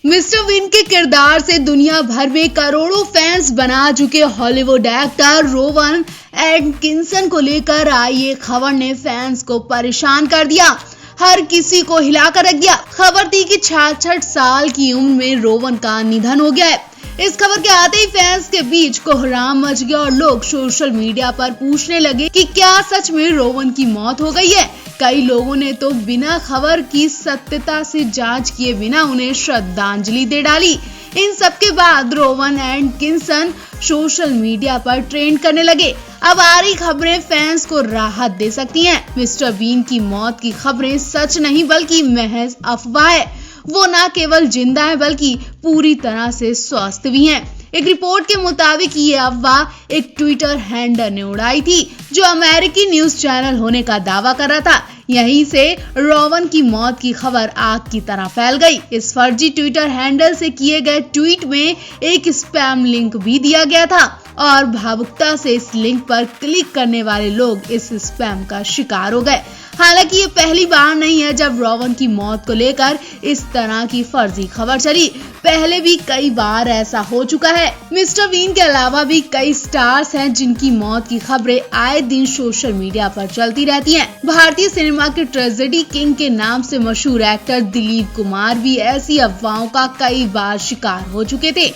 Mister been के किरदार से दुनिया भर में करोड़ों फैंस बना चुके हॉलीवुड एक्टर रोवन एटकिंसन को लेकर आई एक खबर ने फैंस को परेशान कर दिया, हर किसी को हिलाकर रख दिया। खबर थी कि 66 साल की उम्र में रोवन का निधन हो गया है। इस खबर के आते ही फैंस के बीच कोहराम मच गया और लोग सोशल मीडिया पर पूछने लगे कि क्या सच में रोवन की मौत हो गई है। कई लोगों ने तो बिना खबर की सत्यता से जांच किए बिना उन्हें श्रद्धांजलि दे डाली। इन सब के बाद रोवन एटकिंसन सोशल मीडिया पर ट्रेंड करने लगे। अब आ रही खबरें फैंस को राहत दे सकती हैं। मिस्टर बीन की मौत की खबरें सच नहीं बल्कि महज अफवाह है। वो न केवल जिंदा है बल्कि पूरी तरह से स्वस्थ भी हैं। एक रिपोर्ट के मुताबिक ये अफवाह एक ट्विटर हैंडल ने उड़ाई थी जो अमेरिकी न्यूज चैनल होने का दावा कर रहा था। यहीं से रोवन की मौत की खबर आग की तरह फैल गई। इस फर्जी ट्विटर हैंडल से किए गए ट्वीट में एक स्पैम लिंक भी दिया गया था और भावुकता से इस लिंक पर क्लिक करने वाले लोग इस स्पैम का शिकार हो गए। हालांकि ये पहली बार नहीं है जब रोवन की मौत को लेकर इस तरह की फर्जी खबर चली। पहले भी कई बार ऐसा हो चुका है। मिस्टर बीन के अलावा भी कई स्टार्स हैं जिनकी मौत की खबरें आए दिन सोशल मीडिया पर चलती रहती हैं। भारतीय सिनेमा के ट्रेजेडी किंग के नाम से मशहूर एक्टर दिलीप कुमार भी ऐसी अफवाहों का कई बार शिकार हो चुके थे।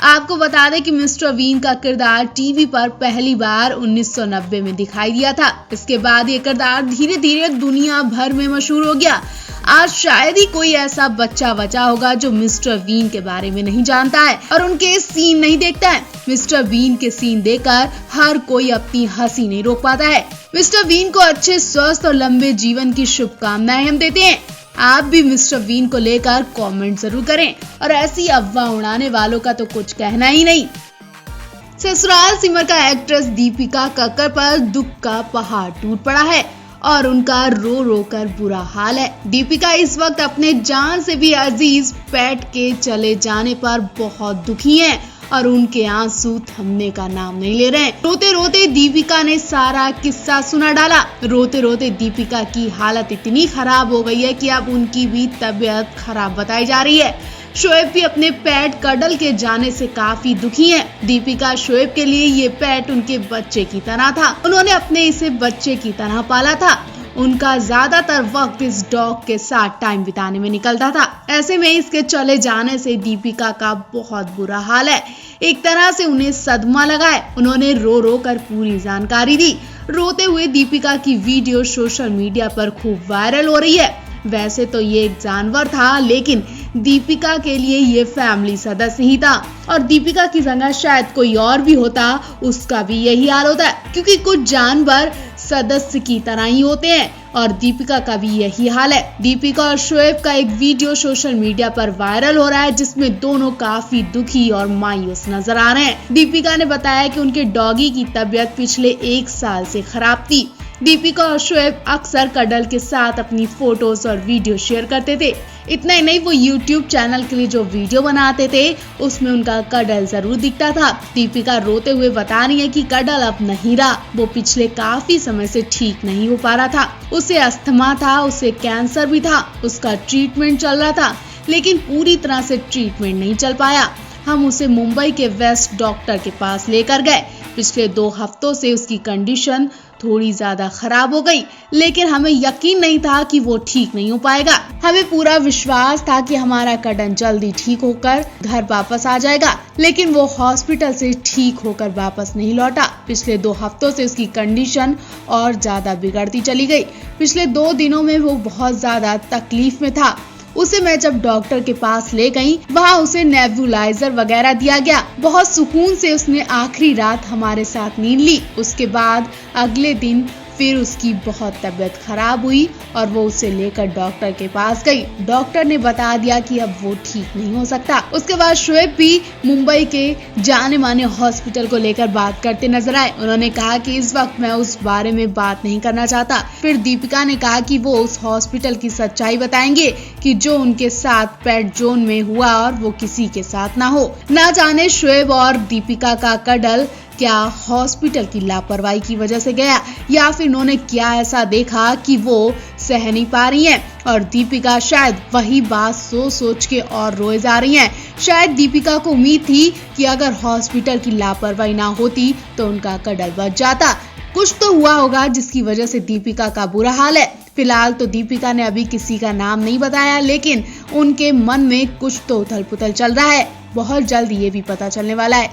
आपको बता दें कि मिस्टर बीन का किरदार टीवी पर पहली बार 1990 में दिखाई दिया था। इसके बाद ये किरदार धीरे धीरे दुनिया भर में मशहूर हो गया। आज शायद ही कोई ऐसा बच्चा बचा होगा जो मिस्टर बीन के बारे में नहीं जानता है और उनके सीन नहीं देखता है। मिस्टर बीन के सीन देखकर हर कोई अपनी हंसी नहीं रोक पाता है। मिस्टर बीन को अच्छे स्वस्थ और लंबे जीवन की शुभकामनाएं हम देते हैं। आप भी मिस्टर बीन को लेकर कमेंट जरूर करें और ऐसी अफवाह उड़ाने वालों का तो कुछ कहना ही नहीं। ससुराल सिमर का एक्ट्रेस दीपिका कक्कर पर दुख का पहाड़ टूट पड़ा है और उनका रो रो कर बुरा हाल है। दीपिका इस वक्त अपने जान से भी अजीज पेट के चले जाने पर बहुत दुखी हैं और उनके आंसू थमने का नाम नहीं ले रहे। रोते रोते दीपिका ने सारा किस्सा सुना डाला। रोते रोते दीपिका की हालत इतनी खराब हो गई है कि अब उनकी भी तबीयत खराब बताई जा रही है। शोएब भी अपने पेट कडल के जाने से काफी दुखी हैं। दीपिका शोएब के लिए ये पेट उनके बच्चे की तरह था। उन्होंने अपने इसे बच्चे की तरह पाला था। उनका ज्यादातर वक्त इस डॉग के साथ टाइम बिताने में निकलता था। ऐसे में इसके चले जाने से दीपिका का बहुत बुरा हाल है। एक तरह से उन्हें सदमा लगा है। उन्होंने रो रो कर पूरी जानकारी दी। रोते हुए दीपिका की वीडियो सोशल मीडिया पर खूब वायरल हो रही है। वैसे तो ये एक जानवर था लेकिन दीपिका के लिए ये फैमिली सदस्य ही था और दीपिका की जगह शायद कोई और भी होता उसका भी यही हाल होता है, क्योंकि कुछ जानवर सदस्य की तरह ही होते हैं और दीपिका का भी यही हाल है। दीपिका और शोएब का एक वीडियो सोशल मीडिया पर वायरल हो रहा है जिसमें दोनों काफी दुखी और मायूस नजर आ रहे हैं। दीपिका ने बताया कि उनके डॉगी की तबीयत पिछले 1 साल से खराब थी। दीपिका और शोएब अक्सर कडल के साथ अपनी फोटोज और वीडियो शेयर करते थे। इतना ही नहीं, वो YouTube चैनल के लिए जो वीडियो बनाते थे उसमें उनका कडल जरूर दिखता था। दीपिका रोते हुए बता रही है कि कडल अब नहीं रहा। वो पिछले काफी समय से ठीक नहीं हो पा रहा था। उसे अस्थमा था, उसे कैंसर भी था। उसका ट्रीटमेंट चल रहा था लेकिन पूरी तरह से ट्रीटमेंट नहीं चल पाया। हम उसे मुंबई के वेस्ट डॉक्टर के पास लेकर गए। पिछले 2 हफ्तों से उसकी कंडीशन थोड़ी ज्यादा खराब हो गई लेकिन हमें यकीन नहीं था कि वो ठीक नहीं हो पाएगा। हमें पूरा विश्वास था कि हमारा कडन जल्दी ठीक होकर घर वापस आ जाएगा लेकिन वो हॉस्पिटल से ठीक होकर वापस नहीं लौटा। पिछले 2 हफ्तों से उसकी कंडीशन और ज्यादा बिगड़ती चली गई। पिछले 2 दिनों में वो बहुत ज्यादा तकलीफ में था। उसे मैं जब डॉक्टर के पास ले गई वहाँ उसे नेबुलाइजर वगैरह दिया गया। बहुत सुकून से उसने आखिरी रात हमारे साथ नींद ली। उसके बाद अगले दिन फिर उसकी बहुत तबीयत खराब हुई और वो उसे लेकर डॉक्टर के पास गई। डॉक्टर ने बता दिया कि अब वो ठीक नहीं हो सकता। उसके बाद शोएब भी मुंबई के जाने माने हॉस्पिटल को लेकर बात करते नजर आए। उन्होंने कहा कि इस वक्त मैं उस बारे में बात नहीं करना चाहता। फिर दीपिका ने कहा कि वो उस हॉस्पिटल की सच्चाई बताएंगे कि जो उनके साथ पेट जोन में हुआ और वो किसी के साथ ना हो। ना जाने शोएब और दीपिका का कडल क्या हॉस्पिटल की लापरवाही की वजह से गया या फिर उन्होंने क्या ऐसा देखा कि वो सह नहीं पा रही हैं? और दीपिका शायद वही बात सोच के और रोए जा रही हैं। शायद दीपिका को उम्मीद थी कि अगर हॉस्पिटल की लापरवाही ना होती तो उनका कड़ल बच जाता। कुछ तो हुआ होगा जिसकी वजह से दीपिका का बुरा हाल है। फिलहाल तो दीपिका ने अभी किसी का नाम नहीं बताया, लेकिन उनके मन में कुछ तो उथल पुथल चल रहा है। बहुत जल्द ये भी पता चलने वाला है।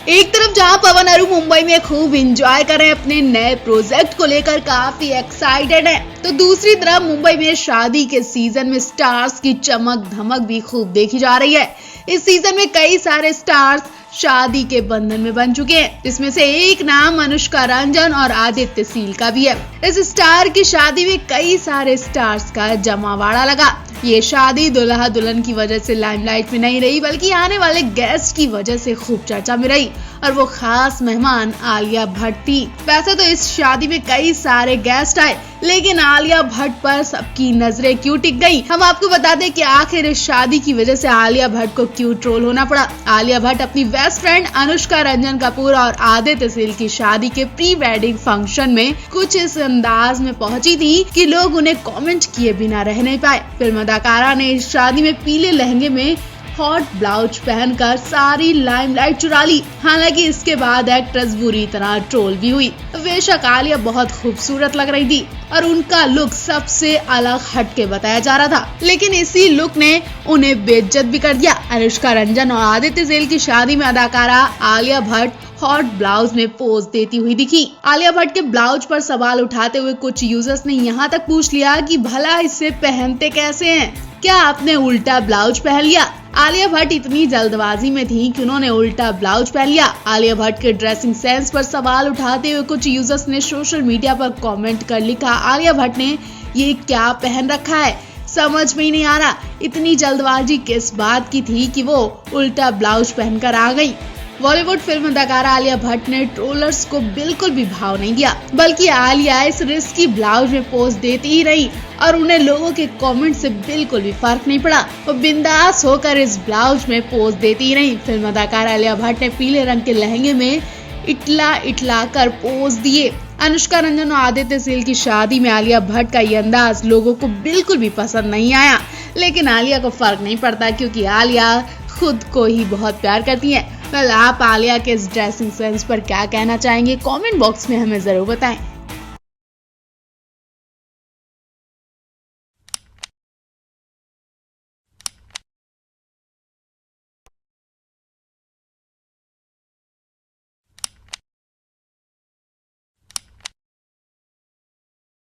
एक तरफ जहां पवन अरू मुंबई में खूब एंजॉय कर रहे हैं, अपने नए प्रोजेक्ट को लेकर काफी एक्साइटेड हैं, तो दूसरी तरफ मुंबई में शादी के सीजन में स्टार्स की चमक धमक भी खूब देखी जा रही है। इस सीजन में कई सारे स्टार्स शादी के बंधन में बन चुके हैं, जिसमें से एक नाम अनुष्का रंजन और आदित्य सील का भी है। इस स्टार की शादी में कई सारे स्टार्स का जमावाड़ा लगा। ये शादी दुल्हा दुल्हन की वजह से लाइमलाइट में नहीं रही, बल्कि आने वाले गेस्ट की वजह से खूब चर्चा में रही, और वो खास मेहमान आलिया भट्ट थी। वैसे तो इस शादी में कई सारे गेस्ट आए, लेकिन आलिया भट्ट पर सबकी नजरें क्यों टिक गई? हम आपको बता दें कि आखिर इस शादी की वजह से आलिया भट्ट को क्यों ट्रोल होना पड़ा। आलिया भट्ट अपनी बेस्ट फ्रेंड अनुष्का रंजन कपूर और आदित्य सील की शादी के प्री वेडिंग फंक्शन में कुछ इस अंदाज में पहुंची थी कि लोग उन्हें कमेंट किए बिना रह नहीं पाए। फिल्म अदाकारा ने इस शादी में पीले लहंगे में हॉट ब्लाउज पहनकर सारी लाइमलाइट चुरा ली। हालांकि इसके बाद एक्ट्रेस बुरी तरह ट्रोल भी हुई। बेशक आलिया बहुत खूबसूरत लग रही थी और उनका लुक सबसे अलग हटके बताया जा रहा था, लेकिन इसी लुक ने उन्हें बेइज्जत भी कर दिया। अनुष्का रंजन और आदित्य सील की शादी में अदाकारा आलिया भट्ट हॉट ब्लाउज में पोज देती हुई दिखी। आलिया भट्ट के ब्लाउज पर सवाल उठाते हुए कुछ यूजर्स ने यहाँ तक पूछ लिया कि भला इसे पहनते कैसे हैं? क्या आपने उल्टा ब्लाउज पहन लिया? आलिया भट्ट इतनी जल्दबाजी में थी कि उन्होंने उल्टा ब्लाउज पहन लिया। आलिया भट्ट के ड्रेसिंग सेंस पर सवाल उठाते हुए कुछ यूजर्स ने सोशल मीडिया पर कमेंट कर लिखा, आलिया भट्ट ने ये क्या पहन रखा है, समझ में ही नहीं आ रहा। इतनी जल्दबाजी किस बात की थी कि वो उल्टा ब्लाउज पहनकर आ गई। बॉलीवुड फिल्म अदाकारा आलिया भट्ट ने ट्रोलर्स को बिल्कुल भी भाव नहीं दिया, बल्कि आलिया इस रिस्की ब्लाउज में पोज देती ही रही और उन्हें लोगों के कमेंट से बिल्कुल भी फर्क नहीं पड़ा। वो बिंदास होकर इस ब्लाउज में पोज देती ही रही। फिल्म अदाकारा आलिया भट्ट ने पीले रंग के लहंगे में इटला कर पोज दिए। अनुष्का रंजन और आदित्य सील की शादी में आलिया भट्ट का ये अंदाज लोगों को बिल्कुल भी पसंद नहीं आया, लेकिन आलिया को फर्क नहीं पड़ता क्योंकि आलिया खुद को ही बहुत प्यार करती है। आप आलिया के इस ड्रेसिंग सेंस पर क्या कहना चाहेंगे? कमेंट बॉक्स में हमें जरूर बताएं।